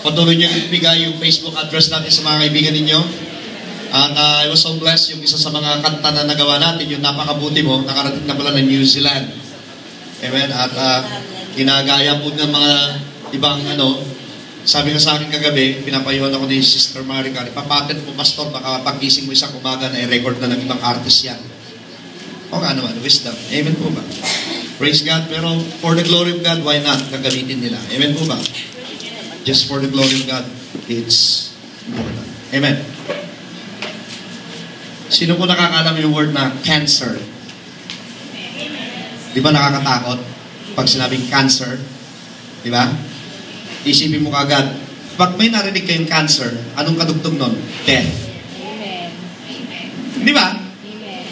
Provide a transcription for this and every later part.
patuloy niyo ibigay yung Facebook address natin sa mga kaibigan ninyo. At I was so blessed yung isa sa mga kanta na nagawa natin, yung Napakabuti Mo, nakarating na pala ng New Zealand. Amen. At ginagaya po ng mga ibang sabi nga sa akin kagabi, pinapayuhan ako ni Sister Marica, ipapatent mo, Pastor, baka pagising mo isang umaga na i-record na ng ibang artist yan. O nga naman, wisdom. Amen po ba? Praise God. Pero for the glory of God, why not? Gagamitin nila. Amen po ba? Just for the glory of God, it's important. Amen. Sino po nakakalam yung word na cancer? Di ba nakakatakot? Pag sinabing cancer, di ba? Isipin mo kagad, pag may narinig kayong cancer, anong kadugtong nun? Death. Amen. Di ba? Amen.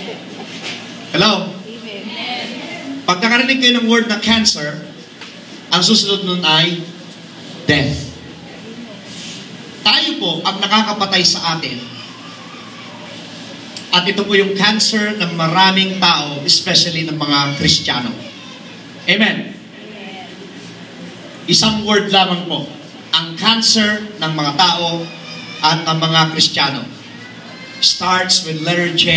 Hello? Amen. Pag nakarinig kayo ng word na cancer, ang susunod nun ay death. Tayo po ang nakakapatay sa atin. At ito po yung cancer ng maraming tao, especially ng mga Kristiyano. Amen. Isang word lamang po, ang cancer ng mga tao at ng mga Kristiyano. Starts with letter J.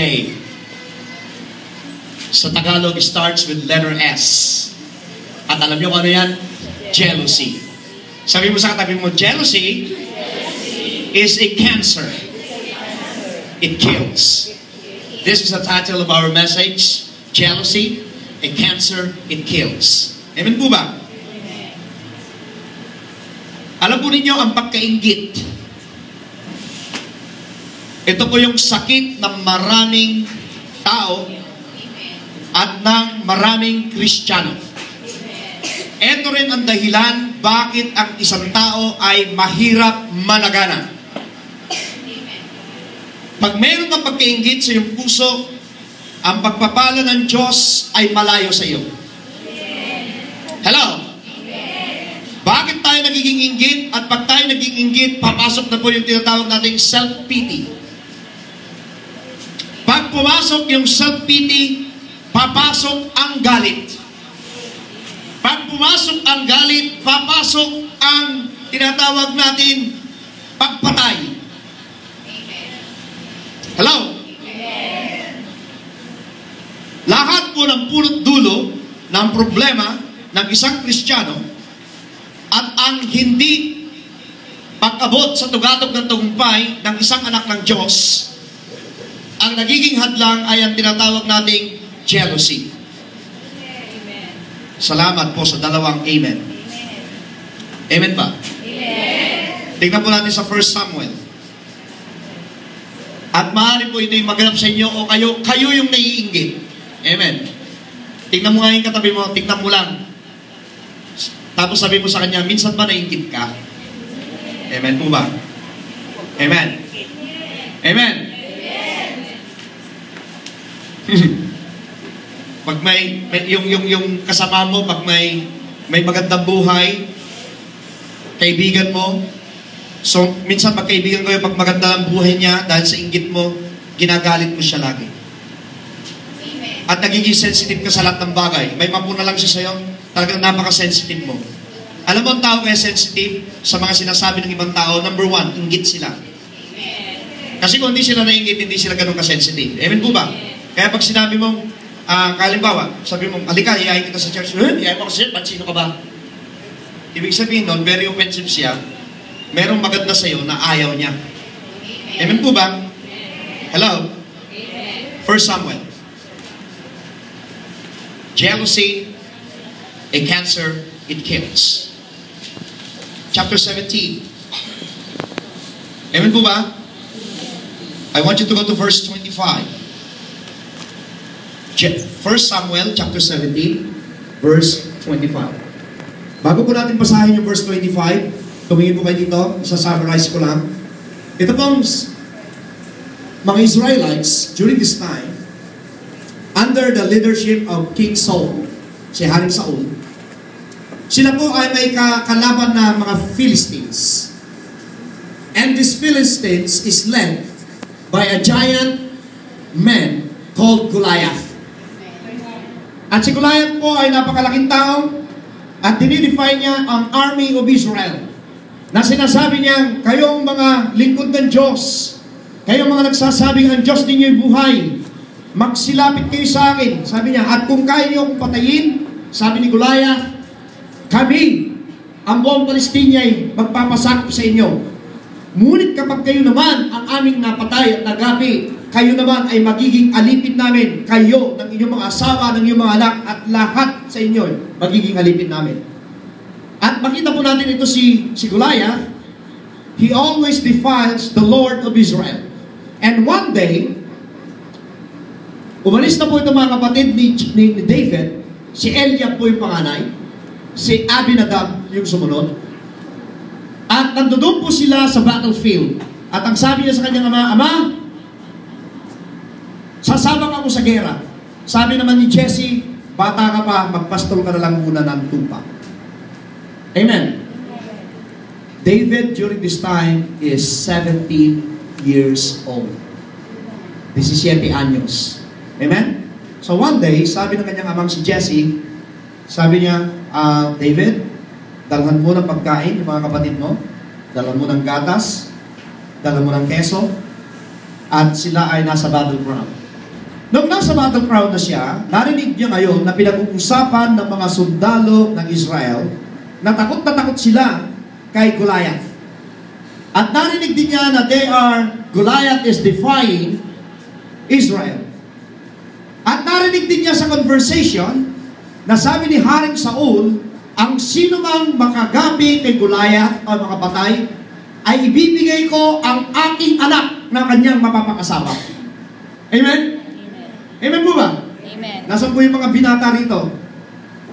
Sa Tagalog, starts with letter S. At alam niyo kung ano yan? Jealousy. Sabi mo sa katabi mo, jealousy is a cancer. It kills. This is the title of our message. Jealousy, a cancer, it kills. Amen po ba? Alam po ninyo ang pagkainggit. Ito po yung sakit ng maraming tao at ng maraming Kristiyano. Ito rin ang dahilan bakit ang isang tao ay mahirap managana. Pag mayroon kang pagkainggit sa iyong puso, ang pagpapala ng Diyos ay malayo sa iyo. Hello? Bakit tayo nagiging inggit? At pag tayo naging inggit, papasok na po yung tinatawag nating self-pity. Pag pumasok yung self-pity, papasok ang galit. Pag pumasok ang galit, papasok ang tinatawag natin pagpatay. Hello? Lahat po ng pulot dulo ng problema ng isang Kristiyano at ang hindi pag-abot sa tugatog ng tagumpay ng isang anak ng Diyos, ang nagiging hadlang ay ang tinatawag nating jealousy. Amen. Salamat po sa dalawang amen. Amen ba? Amen. Tingnan po natin sa 1 Samuel. At maaari po ito yung maganap sa inyo o kayo yung naiinggit. Amen. Tingnan mo nga yung katabi mo, tingnan mo lang. Tapos sabi mo sa kanya, minsan ba naiinggit ka? Amen po ba? Amen. Amen. Pag may yung kasama mo, pag may magandang buhay, kaibigan mo, so minsan magkaibigan kayo, pag maganda ang buhay niya, dahil sa inggit mo, ginagalit mo siya lagi. At nagiging sensitive ka sa lahat ng bagay. May mapuna lang siya sa'yo, talagang napaka-sensitive mo. Alam mo ang tao kaya sensitive sa mga sinasabi ng ibang tao? Number one, inggit sila. Kasi kung hindi sila nainggit, hindi sila ganun ka-sensitive. Amen po ba? Kaya pag sinabi mong, kalimbawa, sabi mong, halika, iyayin kita sa church. Iyayin mo kasi, sino ka ba? Ibig sabihin nun, very offensive siya. Merong maganda sa'yo na ayaw niya. Amen po ba? Hello? 1 Samuel. Jealousy, a cancer, it kills. Chapter 17. Amen po ba? I want you to go to verse 25. 1 Samuel chapter 17, verse 25. Bago po natin basahin yung verse 25, tumingin po kayo dito, isa-summarize ko lang. Ito pong mga Israelites during this time, under the leadership of King Saul, si Haring Saul, sila po ay may kalaban na mga Philistines. And this Philistines is led by a giant man called Goliath. At si Goliath po ay napakalaking tao at dinidefine niya ang army of Israel. na sinasabi niya, kayong mga lingkod ng Diyos, kayong mga nagsasabing ang Diyos ninyo'y buhay, magsilapit kayo sa akin. Sabi niya, at kung kaya niyo akong patayin, sabi ni Goliath, kami, ang buong Palestina ay magpapasakop sa inyo. Ngunit kapag kayo naman ang aming napatay at nagapi, kayo naman ay magiging alipin namin, kayo, ng inyong mga asawa, ng inyong mga anak, at lahat sa inyo, magiging alipin namin. At makita po natin ito si Goliath, he always defiles the Lord of Israel. And one day, umalis na po ito mga kapatid ni David, si Eliab po yung panganay, si Abinadab yung sumunod, at nandoon po sila sa battlefield. At ang sabi niya sa kanyang ama, Ama, sasabak ako sa gera. Sabi naman ni Jesse, bata ka pa, magpastol ka na lang muna ng tupa. Amen. David during this time is 17 years old. 17 anyos. Amen? So one day, sabi ng kanyang amang si Jesse, sabi niya, David, dalhan mo ng pagkain yung mga kapatid mo, dalhan mo ng gatas, dalhan mo ng keso, at sila ay nasa battleground. Nung nasa battleground na siya, narinig niya ngayon na pinag-uusapan ng mga sundalo ng Israel na takot sila kay Goliath. At narinig din niya na Goliath is defying Israel. At narinig din niya sa conversation na sabi ni Haring Saul, ang sino mang makagapi kay Goliath o makapatay, ay ibibigay ko ang aking anak na kanyang mapapakasama. Amen? Amen po ba? Amen. Nasaan po yung mga binata rito?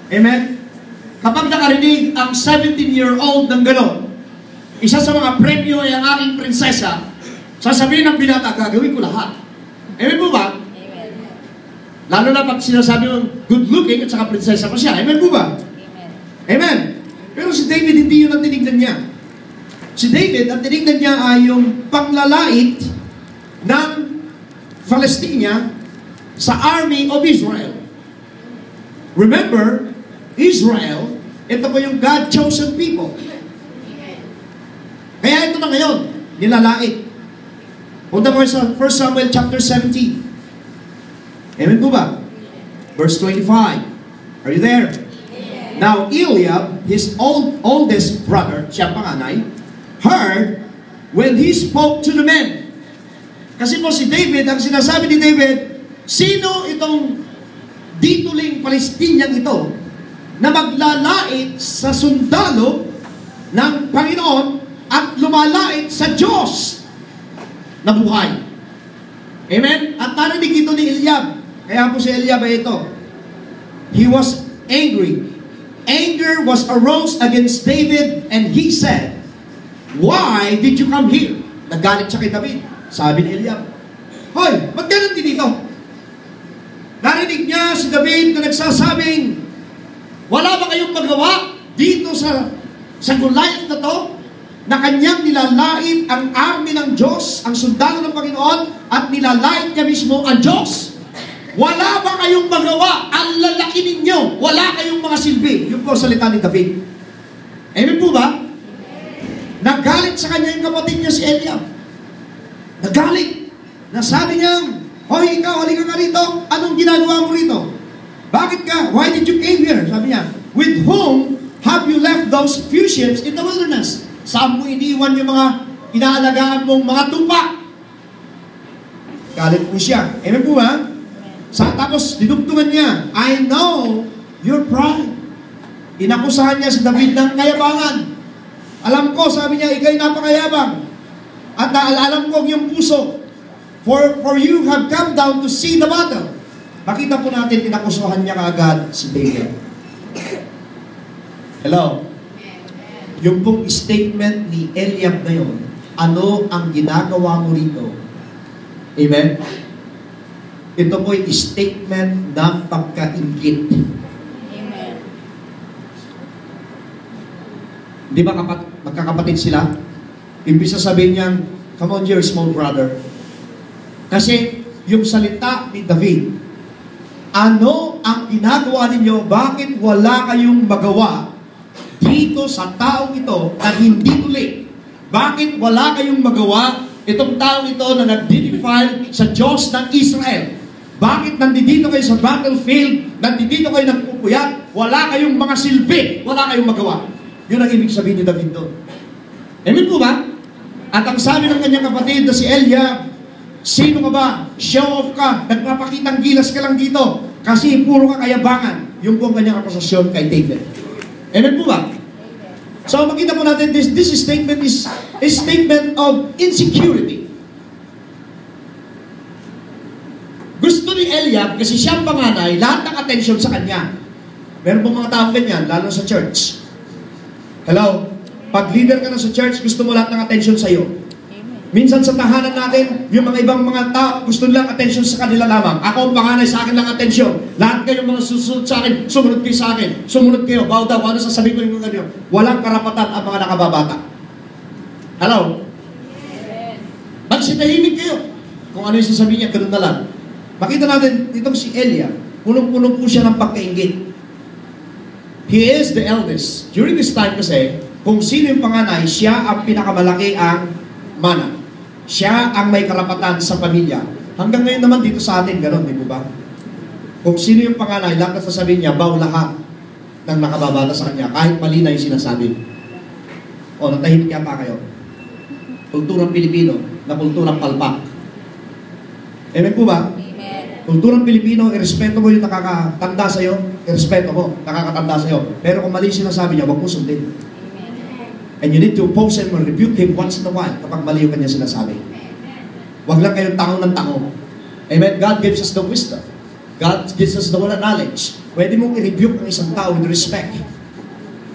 Amen? Kapag nakarinig ang 17-year-old ng gano'n, isa sa mga premyo ay ang aking prinsesa, sasabihin ng binata, gagawin ko lahat. Amen po ba? Amen. Lalo na pag sinasabi mo, good looking at saka prinsesa pa siya. Amen po ba? Amen. Amen. Pero si David, hindi yun ang tinignan niya. Si David, ang tinignan niya ay yung panglalait ng Palestina sa army of Israel. Remember, Israel, ito po yung God-chosen people. Kaya ito na ngayon, nilalait. Punta mo sa 1 Samuel chapter 17. Amen po ba? Verse 25. Are you there? Now Eliab, his oldest brother, siya panganay, heard when he spoke to the men. Kasi po si David, ang sinasabi ni David, sino itong dituling Palestinian ito na maglalait sa sundalo ng Panginoon at lumalait sa Diyos na buhay? Amen? At narinig ito ni Eliab. Kaya po si Eliab ay ito. He was angry. Anger was arose against David and he said, why did you come here? Nagalit siya kay David. Sabi ni Eliab, hoy, ba't ka nandito dito? Narinig niya si David na nagsasabing, wala ba kayong magawa dito sa Goliath na to, na kanyang nilalait ang army ng Diyos, ang sundalo ng Panginoon, at nilalait niya mismo ang Diyos? Wala ba kayong magawa? Ang lalaki ninyo. Wala kayong mga silbi. Yung po salita ni David. Amen po ba? Nagalit sa kanya yung kapatid niya si Eliab. Nagalit. Nasabi niya, hoy, ikaw, halika nga rito. Anong ginagawa mo rito? Bakit ka? Why did you came here? Sabi niya, with whom have you left those few sheep in the wilderness? Saan mo iniwan yung mga inaalagaan mong mga tupa? Galit po siya. Amen po ba? Tapos, dinugtungan niya, I know your pride. Inakusahan niya si David ng kayabangan. Alam ko, sabi niya, ikaw'y napakayabang. At alam ko ang iyong puso. For you have come down to see the battle. Makita po natin, inakusahan niya kaagad si David. Hello? Yung pong statement ni Eliab na yun, ano ang ginagawa mo rito? Amen? Ito po'y statement ng pagkaingit. Amen. Di ba magkakapatid sila? Imbis na sabihin niyan, come on here, small brother. Kasi yung salita ni David, ano ang ginagawa ninyo? Bakit wala kayong magawa dito sa taong ito na hindi tuli. Bakit wala kayong magawa itong taong ito na nag-defile sa Diyos ng Israel? Bakit nandito kayo sa battlefield, nandito kayo nagpupuyat, wala kayong mga silbi, wala kayong magawa? Yun ang ibig sabihin ni David doon. Amen po ba? At ang sabi ng kanyang kapatid na si Eliab, sino ka ba? Show off ka, nagpapakitang gilas ka lang dito, kasi puro ka kayabangan. Yung po ang kanyang akusasyon kay David. Amen po ba? So makita po natin, this statement is a statement of insecurity. Gusto ni Eliab, kasi siyang panganay, lahat ng attention sa kanya. Meron po mga taong ganyan, lalo sa church. Hello? Pag leader ka na sa church, gusto mo lahat ng attention sa iyo. Minsan sa tahanan natin, yung mga ibang mga tao, gusto nilang attention sa kanila lamang. Ako ang panganay, sa akin lang attention. Lahat kayong mga susunod sa akin, sumunod kayo sa akin. Sumunod kayo, bow down, ano sasabihin ko yung ganyan. Walang karapatan ang mga nakababata. Hello? Magsitahimik kayo. Kung ano yung sasabihin niya, ganun na lang. Makita natin, itong si Eliab, punong-puno po siya ng pagkaingit. He is the eldest. During this time kasi, kung sino yung panganay, siya ang pinakamalaki ang mana. Siya ang may karapatan sa pamilya. Hanggang ngayon naman dito sa atin, gano'n, di ba? Kung sino yung panganay, lahat na sasabihin niya, bow lahat ng nakababata sa kanya, kahit mali na yung sinasabi. O, natahimik yata kayo. Kulturang Pilipino na kulturang palpak. Amen po ba? Kulturang Pilipino, irespeto mo yung nakakatanda sa'yo, irespeto mo, nakakatanda sa'yo. Pero kung mali sinasabi niya, huwag mo sundin. And you need to oppose him or rebuke him once in a while kapag mali yung kanya sinasabi. Huwag lang kayong tango ng tango. Amen? God gives us the wisdom. God gives us the knowledge. Pwede mong i-rebuke ang isang tao with respect.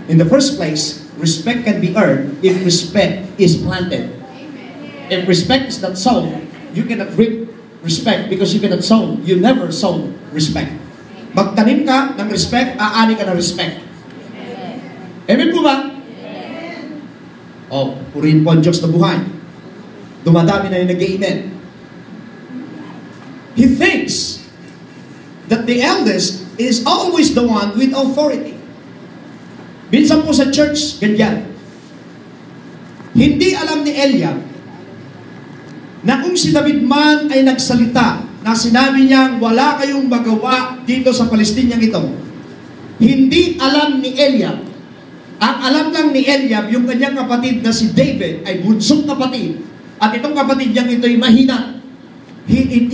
In the first place, respect can be earned if respect is planted. If respect is not sown, you cannot reap respect because you cannot sow. You never sow respect. Magtanim ka ng respect, aani ka ng respect. Amen po ba? Oh, purihin po ang Diyos na buhay. Dumadami na yung nag-amen. He thinks that the eldest is always the one with authority. Minsan po sa church, ganyan. Hindi alam ni Eliab na kung si David man ay nagsalita na sinabi niyang wala kayong magawa dito sa Palestiniang ito, hindi alam ni Eliab. Ang alam lang ni Eliab, yung kanyang kapatid na si David ay bunsong kapatid. At itong kapatid niyang ito ay mahina.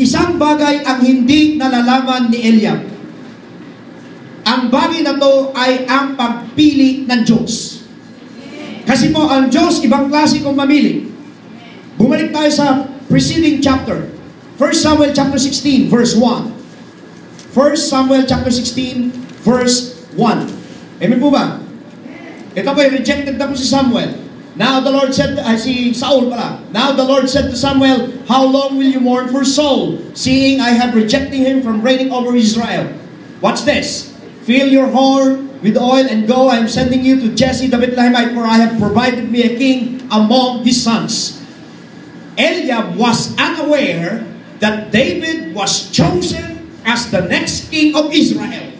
Isang bagay ang hindi nalalaman ni Eliab. Ang bagay na to ay ang pagpili ng Diyos. Kasi po, ang Diyos, ibang klase kong mamili. Bumalik tayo sa preceding chapter. 1 Samuel chapter 16, verse 1. 1 Samuel chapter 16, verse 1. Amen po ba? Ito po, rejected na po si Samuel. Now the Lord said, si Saul pala. Now the Lord said to Samuel, how long will you mourn for Saul, seeing I have rejected him from reigning over Israel? Watch this. Fill your horn with oil and go. I am sending you to Jesse the Bethlehemite, for I have provided me a king among his sons. Eliab was unaware that David was chosen as the next king of Israel.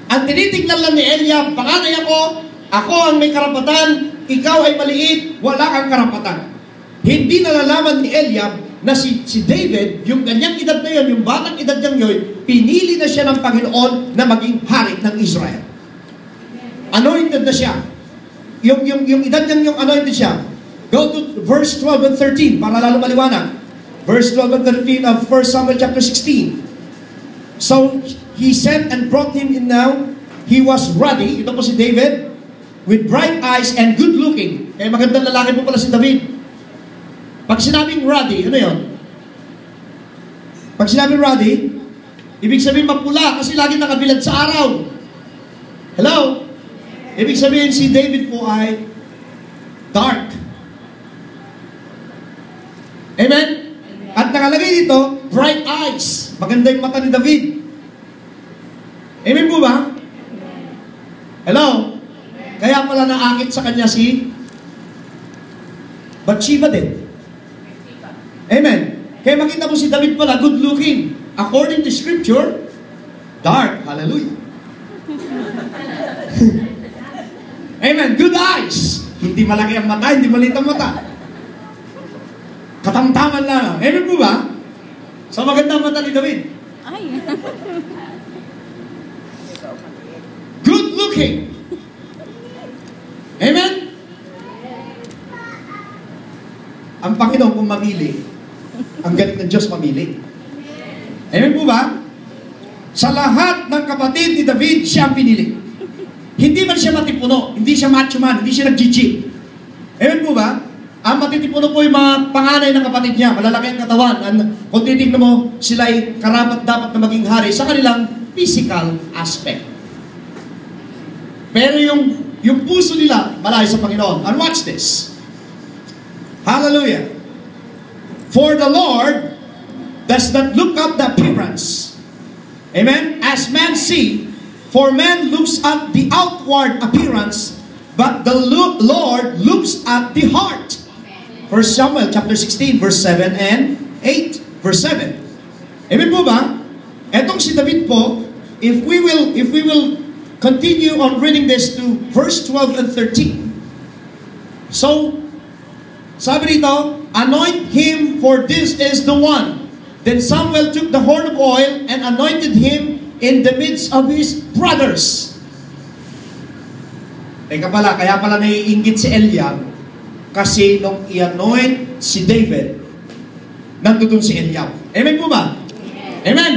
Ang tinitignan lang ni Eliab, panganay ako ang may karapatan, ikaw ay maliit, wala kang karapatan. Hindi nalalaman ni Eliab na si David, yung kanyang edad na yun, yung batang edad niyang yun, pinili na siya ng Panginoon na maging hari ng Israel. Anointed na siya. Yung edad niyang yung anointed siya. Go to verse 12 and 13 para lalo maliwanag. Verse 12 and 13 of 1 Samuel chapter 16. So, he sent and brought him in now. He was ruddy, ito po si David, with bright eyes and good looking. Eh, magandang lalaki po pala si David. Pag sinabing ruddy, ano yun? Pag sinabing ruddy, ibig sabihin mapula kasi lagi nakabilad sa araw. Hello? Ibig sabihin si David po ay dark. Amen? At nakalagay dito, bright eyes. Maganda yung mata ni David. Amen po ba? Hello? Kaya pala naakit sa kanya si Bathsheba din. Amen. Kaya makita mo si David pala, good looking. According to scripture, dark. Hallelujah. Amen. Good eyes. Hindi malaki ang mata, hindi maliit ang mata. Katamtaman lang. Amen po ba? So maganda ang mata ni David. Ay. Good looking. Amen? Ang Panginoon kung mamili, ang galing ng Diyos mamili. Amen po ba? Sa lahat ng kapatid ni David, siya ang pinili. Hindi man siya matipuno, hindi siya macho man, hindi siya nag-G. Amen po ba? Ang matitipuno po yung mga panganay ng kapatid niya, malalaki ang katawan. Kung titignan mo, sila ay karapat dapat na maging hari sa kanilang physical aspect. Pero yung puso nila, malayo sa Panginoon. And watch this. Hallelujah. For the Lord does not look at the appearance. Amen? As men see, for man looks at the outward appearance, but the Lord looks at the heart. 1 Samuel chapter 16, verse 7 and 8. Verse 7. Amen po ba? Etong si David po, if we will continue on reading this to verse 12 and 13. So, sabi dito, anoint him, for this is the one. Then Samuel took the horn of oil and anointed him in the midst of his brothers. Teka pala, kaya pala naiinggit si Eliab, kasi nung i-anoint si David, nandoon si Eliab. Amen po ba? Amen.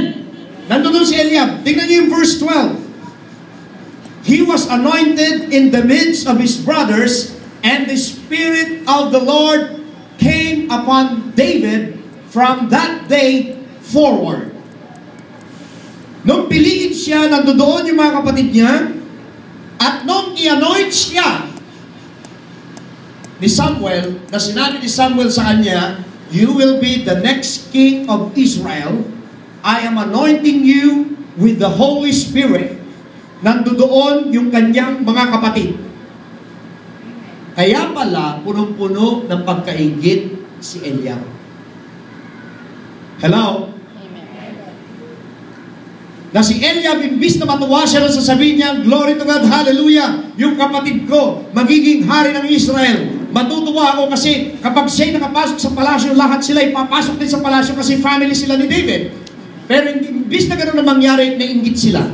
Nandoon si Eliab. Tingnan niyo yung verse 12. He was anointed in the midst of his brothers, and the Spirit of the Lord came upon David from that day forward. Nung piliin siya, nandoon yung mga kapatid niya, at nung i-anoint siya ni Samuel, na sinabi ni Samuel sa kanya, you will be the next king of Israel. I am anointing you with the Holy Spirit. Nandoon yung kanyang mga kapatid. Kaya pala, punong-puno ng pagkaingit si Eliab. Hello? Na si Eliab, imbis na matuwa siya na sasabihin niya, glory to God, hallelujah, yung kapatid ko, magiging hari ng Israel. Matutuwa ako kasi kapag siya'y nakapasok sa palasyo, lahat sila ipapasok din sa palasyo kasi family sila ni David. Pero imbis na gano'n na mangyari, nainggit sila.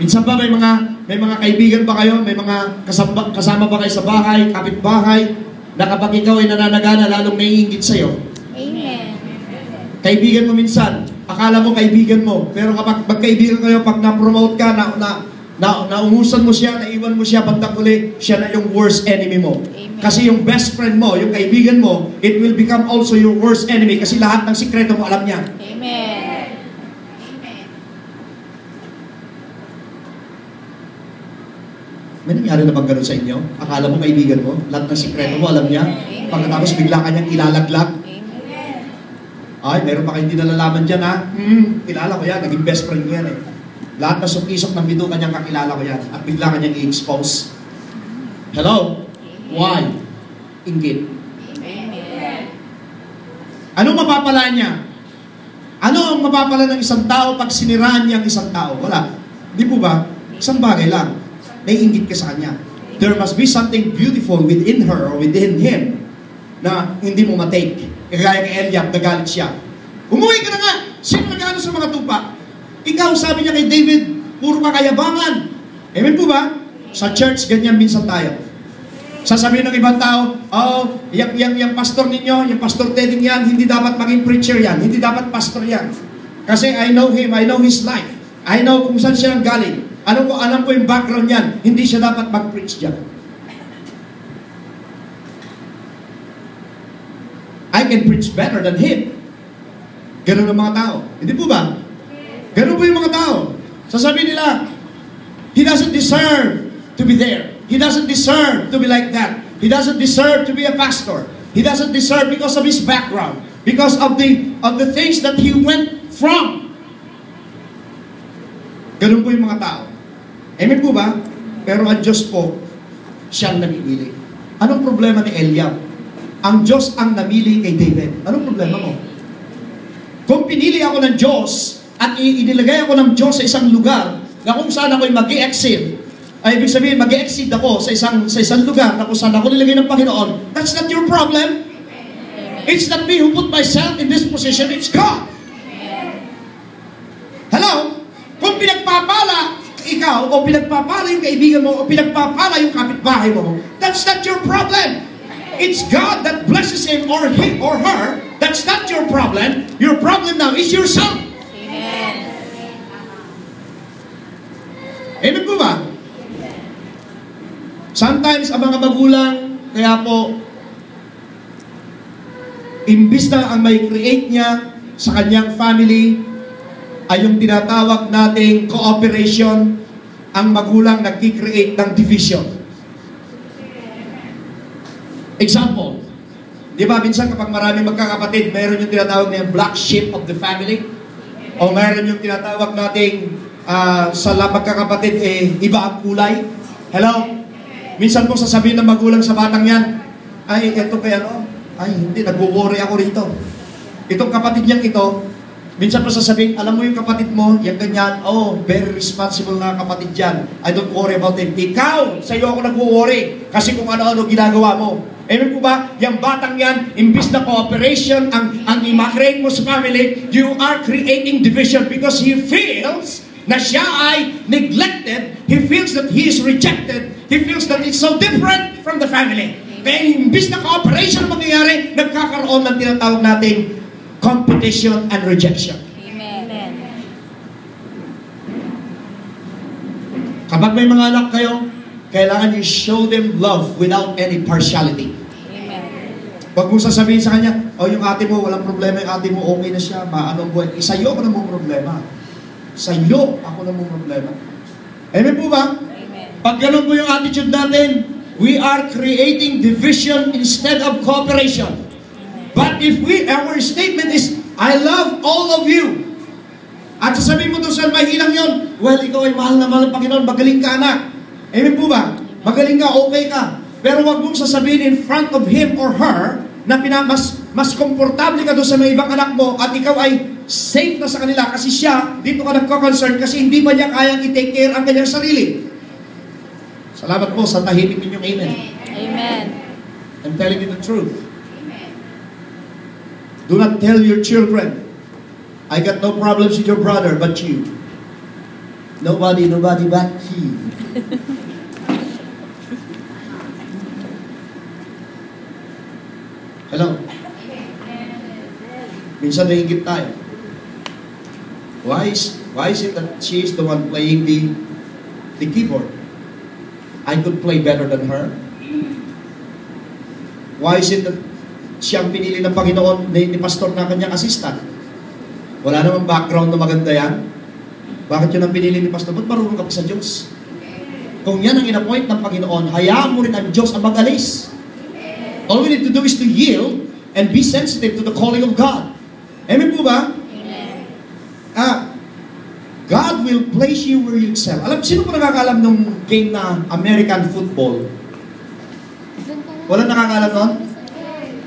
Minsan ba may mga kaibigan ba kayo, may mga kasama ba kayo sa bahay, kapitbahay, na kapag ikaw ay nananagana, lalong naiinggit sa'yo? Amen. Kaibigan mo minsan, akala mo kaibigan mo, pero kapag magkaibigan kayo, pag na-promote ka, naungusan mo siya, naiwan mo siya, bandang uli, siya na yung worst enemy mo. Amen. Kasi yung best friend mo, yung kaibigan mo, it will become also your worst enemy kasi lahat ng sikreto mo alam niya. Amen. May nangyari na bang ganun sa inyo? Akala mo kaibigan mo, lahat ng sikreto mo alam niya, pagkatapos bigla ka niyang ilalaglag. Amen. Ay, meron pa kayo hindi nalalaman dyan ha? Kilala ko yan, naging best friend ko yan eh. Lahat na sukisok ng bito kanyang kakilala ko yan at bigla kanyang i-expose. Hello? Why? Inggit. Amen. Anong mapapala niya? Ano ang mapapala ng isang tao pag siniraan niya ang isang tao? Wala. Di po ba? Isang bagay lang. Naiinggit ka sa kanya. There must be something beautiful within her or within him na hindi mo matake. Kagaya kay Eliab, nagalit siya. Umuwi ka na nga! Sino nag-ano sa mga tupa? Ikaw, sabi niya kay David, puro kakayabangan. Amen po ba? Sa church, ganyan minsan tayo. Sasabihin ng ibang tao, oh, yung pastor ninyo, yung pastor Teddy yan, hindi dapat maging preacher yan, hindi dapat pastor yan. Kasi I know him, I know his life. I know kung saan siya galing. Alam ko yung background yan, hindi siya dapat mag-preach dyan. I can preach better than him. Ganun ang mga tao. Hindi po ba? Ganun po yung mga tao. Sasabihin nila, he doesn't deserve to be there. He doesn't deserve to be like that. He doesn't deserve to be a pastor. He doesn't deserve because of his background. Because of the things that he went from. Ganun po yung mga tao. Amen po ba? Pero ang Diyos po, siyang namimili. Anong problema ni Eliab? Ang Diyos ang namili kay David. Anong problema mo? Kung pinili ako ng Diyos at inilagay ako ng Diyos sa isang lugar na kung saan ako'y mag-i-excel, ay ibig sabihin, mag-exceed ako sa isang lugar na kung saan ako nilagay ng Panginoon, that's not your problem. It's not me who put myself in this position, it's God. Hello? Kung pinagpapala ikaw, o pinagpapala yung kaibigan mo, o pinagpapala yung kapitbahay mo, that's not your problem. It's God that blesses him or her. That's not your problem. Your problem now is yourself. Amen. Amen po ba? Sometimes, ang mga magulang, kaya po, imbis na ang may create niya sa kanyang family, ay yung tinatawag nating cooperation, ang magulang nagki-create ng division. Example, di ba minsan kapag maraming magkakapatid, mayroon yung tinatawag na yung black sheep of the family, o mayroon yung tinatawag nating sa magkakapatid, iba ang kulay. Hello? Minsan po sasabihin ng magulang sa batang yan, ay, ito kaya ano? Ay, hindi, nag-worry ako rito. Itong kapatid niyang ito, minsan po sasabihin, alam mo yung kapatid mo, yung ganyan, oh, very responsible na kapatid yan. I don't worry about him. Ikaw, sa iyo ako nag-worry, kasi kung ano-ano ginagawa mo. Amen po ba? Yung batang yan, imbis na cooperation, ang i-create mo sa family, you are creating division because he feels na siya ay neglected, he feels that he is rejected, he feels that it's so different from the family. Kaya imbis na cooperation ang mangyayari, nagkakaroon ng tinatawag nating competition and rejection. Amen. Kapag may mga anak kayo, kailangan you show them love without any partiality. Amen. Huwag mong sasabihin sa kanya, oh, yung ate mo, walang problema, yung ate mo, okay na siya, maanong buhay. Sa'yo ako namang problema. Sa'yo ako namang problema. Amen po ba? Amen. Pag ganun po yung attitude natin, we are creating division instead of cooperation. But if our statement is, I love all of you, at sasabihin mo doon sa mahilang yon, well, ikaw ay mahal na mahal ng Panginoon, magaling ka anak. Amen po ba? Magaling ka, okay ka. Pero wag mong sasabihin in front of him or her na mas komportable ka doon sa mga ibang anak mo at ikaw ay safe na sa kanila kasi siya, dito ka nagko-concern kasi hindi ba niya kayang i-take care ang kanyang sarili. Salamat po sa tahimik ninyong amen. Amen. I'm telling you the truth. Do not tell your children, I got no problems with your brother but you. Nobody but he. Hello? Minsan naingit tayo. Why is it that she is the one playing the keyboard? I could play better than her. Why is it that siyang pinili ng Panginoon ni pastor na kanyang assistant? Wala namang background na maganda yan. Bakit yun ang pinili ni pastor? Ba't marunong ka pa sa Diyos? Kung yan ang in-appoint ng Panginoon, hayaan mo rin ang Diyos ang mag-alis. All we need to do is to yield and be sensitive to the calling of God. Amen po ba? Amen. God will place you where you excel. Sino po nakakaalam ng game na American football? Wala nakakaalam nun?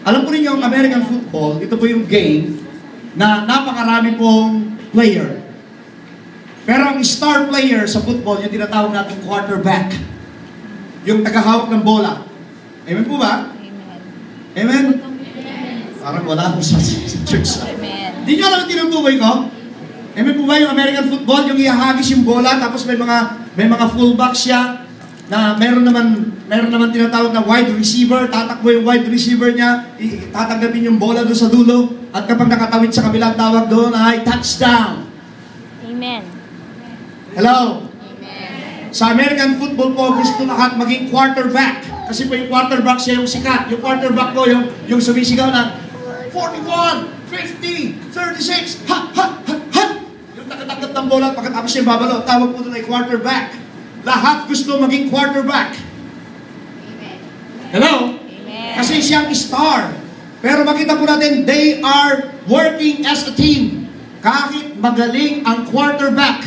Alam po rin yung American football, ito po yung game na napakarami pong player. Pero ang star player sa football, yung tinatawag natin quarterback. Yung tagahawak ng bola. Amen po ba? Amen? Parang wala akong sa church. Amen. Di nyo alam ang tinutukoy ko? Amen po ba yung American football, yung ihahagis yung bola, tapos may mga fullback siya, na meron naman tinatawag na wide receiver, tatakbo yung wide receiver niya, tatanggapin yung bola doon sa dulo, at kapag nakatawid sa kabilang tawag doon ay touchdown. Amen. Hello? Amen. Sa American football po, gusto lahat maging quarterback. Kasi po yung quarterback siya yung sikat. Yung quarterback po yung sumisigaw na 41, 50, 36, ha, ha, ha, ha. Yung nakatanggap ng bola, pagkatapos siya babalo, tawag po doon ay quarterback. Lahat gusto maging quarterback. Hello? Amen. Kasi siyang star. Pero makita po natin, they are working as a team. Kahit magaling ang quarterback,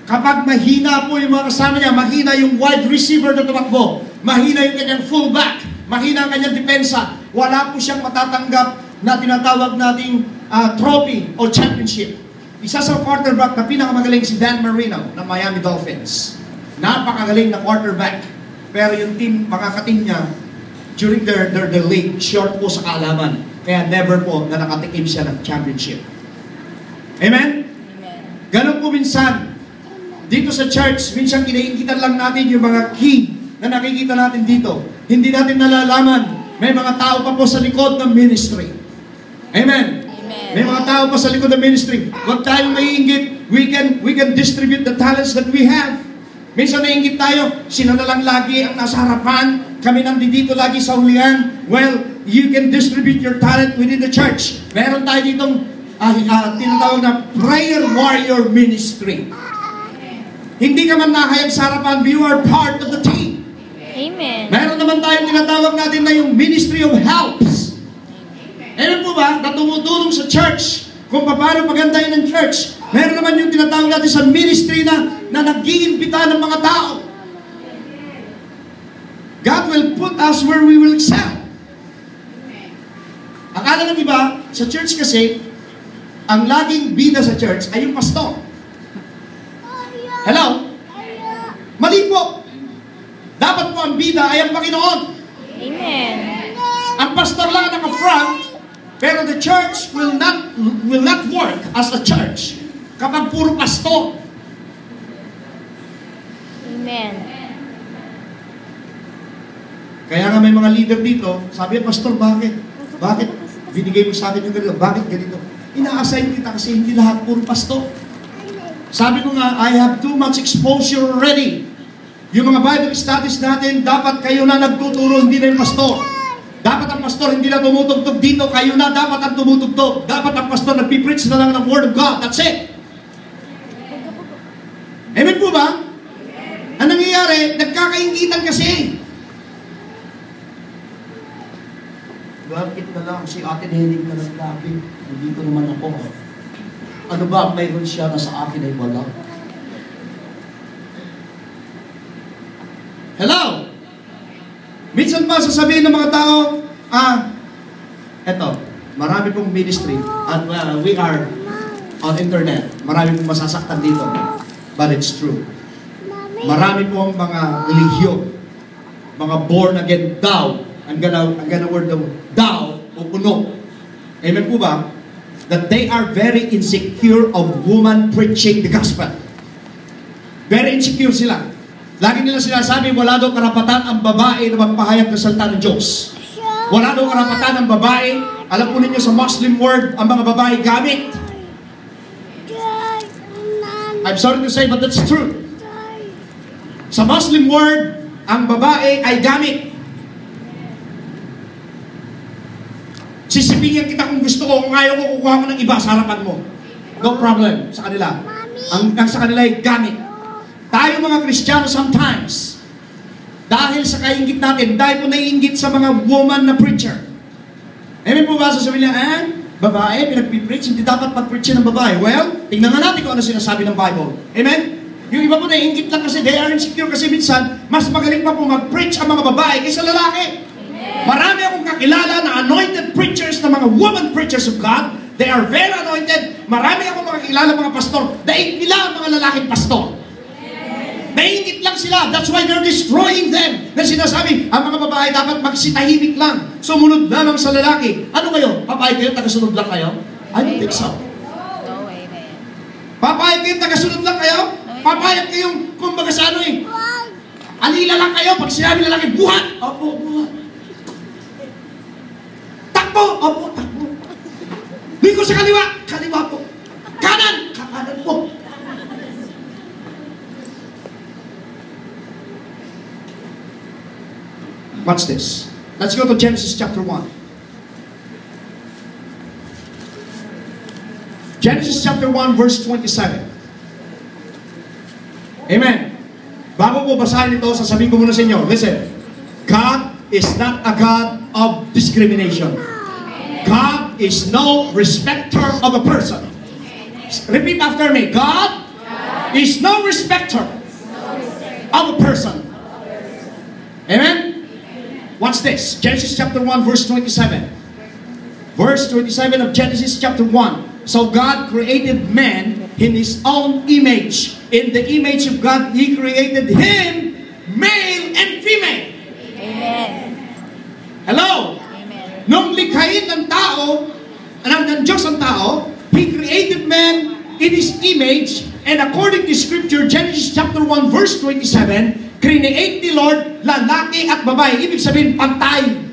kapag mahina po yung mga kasama niya, mahina yung wide receiver na tumakbo, mahina yung kanyang fullback, mahina ang kanyang depensa, wala po siyang matatanggap na tinatawag nating trophy o championship. Isa sa quarterback na pinakamagaling si Dan Marino ng Miami Dolphins. napakagaling na quarterback. Pero yung team, mga ka-team niya, during their league, short po sa kaalaman. Kaya never po na nakatikim siya ng championship. Amen? Ganun po minsan, dito sa church, minsan kinaingitan lang natin yung mga key na nakikita natin dito. Hindi natin nalalaman, may mga tao pa po sa likod ng ministry. Amen? May mga tao pa sa likod ng ministry. Huwag tayong naiingit. We can distribute the talents that we have. Minsan naiingit tayo, sino na lang lagi ang nasa harapan, kami nandito lagi sa hulihan. Well, you can distribute your talent within the church. Meron tayo ditong tinatawag na prayer warrior ministry. Hindi ka man nakayag sa harapan, you are part of the team. Amen. Meron naman tayong tinatawag natin na yung ministry of helps. Alam po ba, na tumutulong sa church kung paano pagandahin ng church. Meron naman yung tinatawag natin sa ministry na nag-iimbita ng mga tao. God will put us where we will excel. Akala ng iba, sa church kasi, ang laging bida sa church ay yung pastor. Hello? Mali po. Dapat po ang bida ay ang Panginoon. Amen. Ang pastor lang ang naka-front, pero the church will not work as a church kapag puro pastor. Amen. Kaya nga may mga leader dito, sabi, pastor, bakit? Bakit? Binigay mo sa akin yung ganito. Bakit ganito? Ina-assign kita kasi hindi lahat puro pastor. Sabi ko nga, I have too much exposure already. Yung mga Bible studies natin, dapat kayo na nagtuturo, hindi na yung pastor. Dapat ang pastor hindi na tumutugtog dito, kayo na dapat ang tumutugtog. Dapat ang pastor nagpipreach na lang ng Word of God. That's it. Amen po ba? Ang nangyayari, nagkakaingitan kasi. Bakit na lang si Ate Nening na naglabi? Dito naman ako. Ano ba, mayroon siya na sa akin ay wala? Hello? Minsan ba sasabihin ng mga tao, eto, marami pong ministry at we are on internet. Marami pong masasaktan dito. But it's true. Marami pong mga religiyon, mga born again thou. I'm gonna word the thou o kuno. Amen po ba? That they are very insecure of woman preaching the gospel. Very insecure sila. Lagi nila sinasabi, wala daw karapatan ang babae na magpahayag ng salita ng Diyos. Wala daw karapatan ang babae. Alam po ninyo sa Muslim world, ang mga babae gamit. I'm sorry to say, but that's true. Sa Muslim world, ang babae ay gamit. Sisipingin kita kung gusto ko, kung ayaw ko, kukuha ko ng iba sa harapan mo. No problem sa kanila. Ang sa kanila ay gamit. Tayo mga Kristiyano sometimes, dahil sa kaingit natin, dahil po naiingit sa mga woman na preacher. Amen po ba? Sasabihin niya, babae, pinagpipreach, hindi dapat mag-preach ng babae. Well, tingnan nga natin kung ano sinasabi ng Bible. Amen? Yung iba po naiingit lang kasi, they are insecure kasi minsan, mas magaling pa po mag-preach ang mga babae kaysa lalaki. Marami akong kakilala na anointed preachers, na mga woman preachers of God. They are very anointed. Marami akong makakilala mga pastor. Daig nila ang mga lalaking pastor. Naingit lang sila. That's why they're destroying them. Na sinasabi, ang mga babae dapat magsitahimik lang. Sumunod lamang sa lalaki. Ano kayo? Papayag kayo, tagasunod lang kayo? I don't think so. No way, man. Papayag kayo, tagasunod lang kayo? Papayag kayong, kumbaga sa ano alila lang kayo pag sinabi lalaki, buhat! Opo, buhat. Takbo! Opo, takbo. Liko sa kaliwa! Kaliwa po. Kanan! Kakanan po. Watch this. Let's go to Genesis chapter 1. Genesis chapter 1 verse 27. Amen. Bago po basahin ito, sasabihin ko muna sa inyo. Listen. God is not a God of discrimination. God is no respecter of a person. Repeat after me. God is no respecter of a person. Amen. Watch this. Genesis chapter 1 verse 27. Verse 27 of Genesis chapter 1. So God created man in His own image. In the image of God, He created him, male and female. Amen. Hello? Amen. Nung likhain ng tao, ng Diyos ang tao, He created man in His image, and according to Scripture, Genesis chapter 1 verse 27, create ni Lord lalaki at babae. Ibig sabihin, pantay.